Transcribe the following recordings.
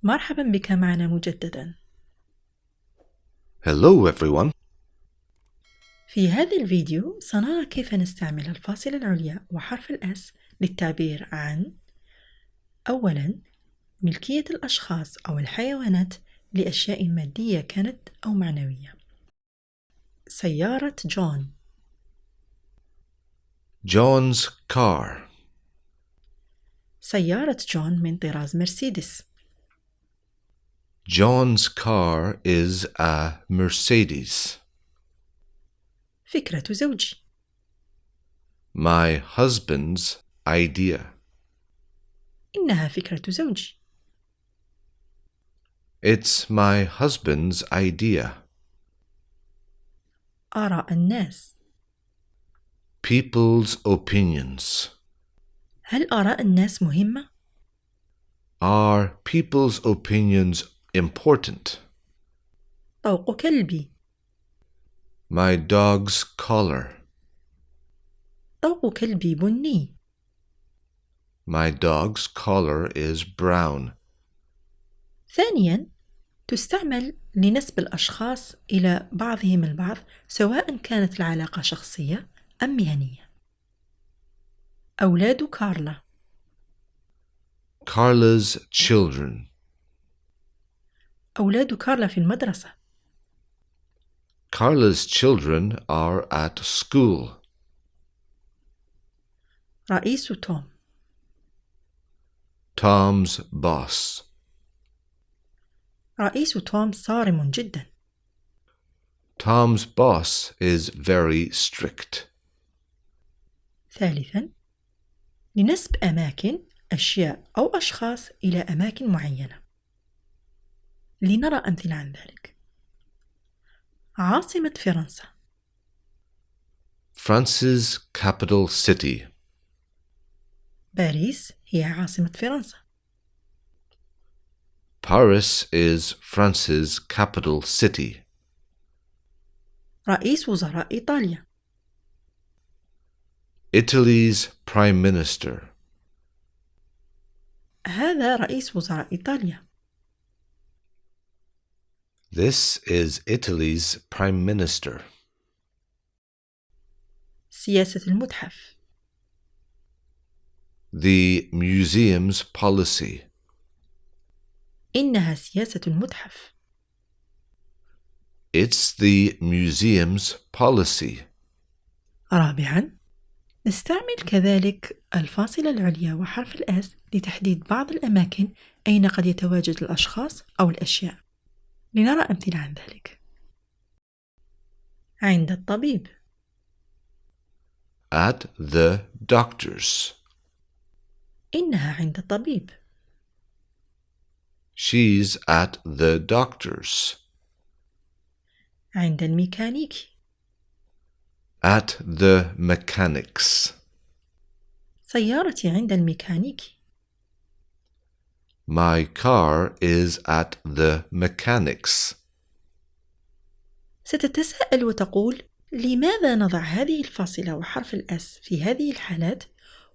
مرحبا بك معنا مجددا. Hello everyone. في هذا الفيديو سنرى كيف نستعمل الفاصلة العليا وحرف الأس للتعبير عن: أولا، ملكية الاشخاص أو الحيوانات لأشياء مادية كانت أو معنوية. سيارة جون. John's car. سيارة جون من طراز مرسيدس. John's car is a Mercedes. فكرة زوجي. My husband's idea. إنها فكرة زوجي. It's my husband's idea. آراء الناس. People's opinions. هل آراء الناس مهمة؟ Are people's opinions important? طوق كلبي. My dog's collar. طوق كلبي بني. My dog's collar is brown. ثانياً، تستعمل لنسب الاشخاص إلى بعضهم البعض سواء كانت العلاقة شخصية أم مهنية. أولاد كارلا. Carla's children. أولاد كارلا في المدرسة. Carla's children are at school. رئيس توم. Tom's boss. رئيس توم صارم جدا. Tom's boss is very strict. ثالثاً، لنسب أماكن، أشياء أو أشخاص إلى أماكن معينة. لنرى أمثلة عن ذلك. عاصمة فرنسا. France's capital city. باريس هي عاصمة فرنسا. Paris is France's capital city. رئيس وزراء إيطاليا. Italy's prime minister. هذا رئيس وزراء إيطاليا. This is Italy's prime minister. سياسة المتحف. The museum's policy. إنها سياسة المتحف. It's the museum's policy. رابعاً، نستعمل كذلك الفاصلة العليا وحرف الأس لتحديد بعض الأماكن أين قد يتواجد الأشخاص أو الأشياء. لنرى أمثلة عن ذلك. عند الطبيب. At the doctor's. إنها عند الطبيب. She's at the doctor's. عند الميكانيكي. At the mechanics. سيارتي عند الميكانيكي. My car is at the mechanics. ستتساءل وتقول: لماذا نضع هذه الفاصلة وحرف الأس في هذه الحالات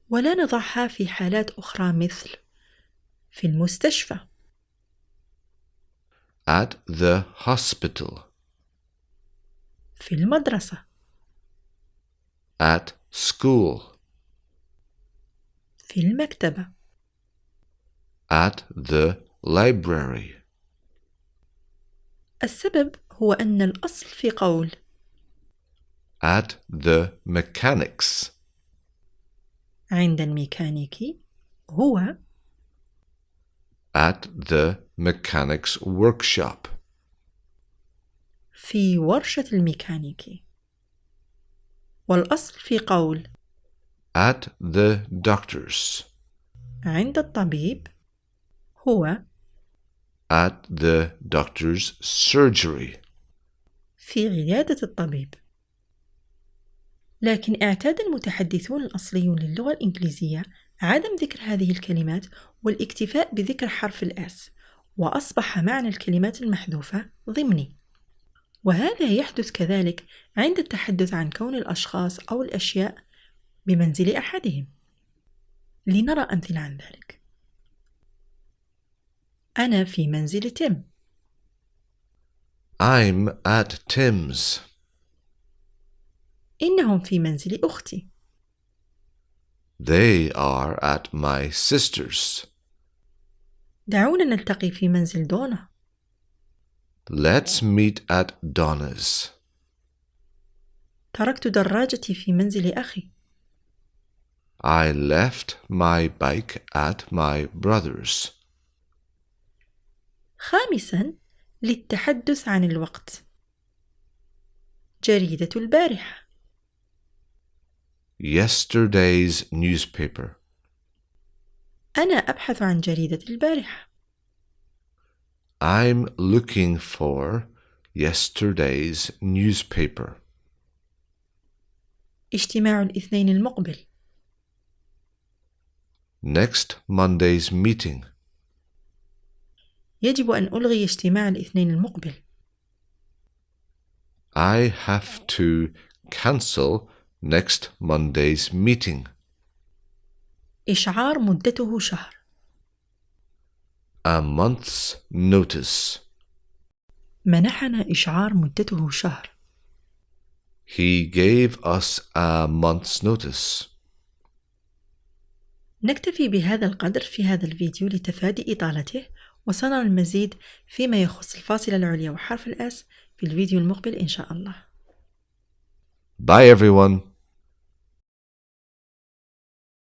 ولا نضعها في حالات أخرى مثل في المستشفى؟ At the hospital. في المدرسة. At school. في المكتبة. At the library. السبب هو أن الأصل في قول At the mechanics. عند الميكانيكي هو At the mechanics workshop. في ورشة الميكانيكي. والأصل في قول At the doctor's. عند الطبيب هو At the doctor's surgery. في عيادة الطبيب. لكن اعتاد المتحدثون الأصليون للغة الإنجليزية عدم ذكر هذه الكلمات والاكتفاء بذكر حرف الأس، وأصبح معنى الكلمات المحذوفة ضمني. وهذا يحدث كذلك عند التحدث عن كون الأشخاص أو الأشياء بمنزل أحدهم. لنرى أمثلة عن ذلك. أنا في منزل تيم. I'm at Tim's. إنهم في منزل أختي. They are at my sister's. دعونا نلتقي في منزل دونا. Let's meet at Donna's. تركت دراجتي في منزل أخي. I left my bike at my brother's. خامساً، للتحدث عن الوقت. جريدة البارحة. Yesterday's newspaper. أنا أبحث عن جريدة البارحة. I'm looking for yesterday's newspaper. اجتماع الاثنين المقبل. Next Monday's meeting. يجب أن ألغي اجتماع الاثنين المقبل. I have to cancel next Monday's meeting. إشعار مدته شهر. A month's notice. منحنا إشعار مدته شهر. He gave us a month's notice. نكتفي بهذا القدر في هذا الفيديو لتفادي إطالته، وسنرى المزيد فيما يخص الفاصلة العليا وحرف الآس في الفيديو المقبل إن شاء الله. Bye everyone.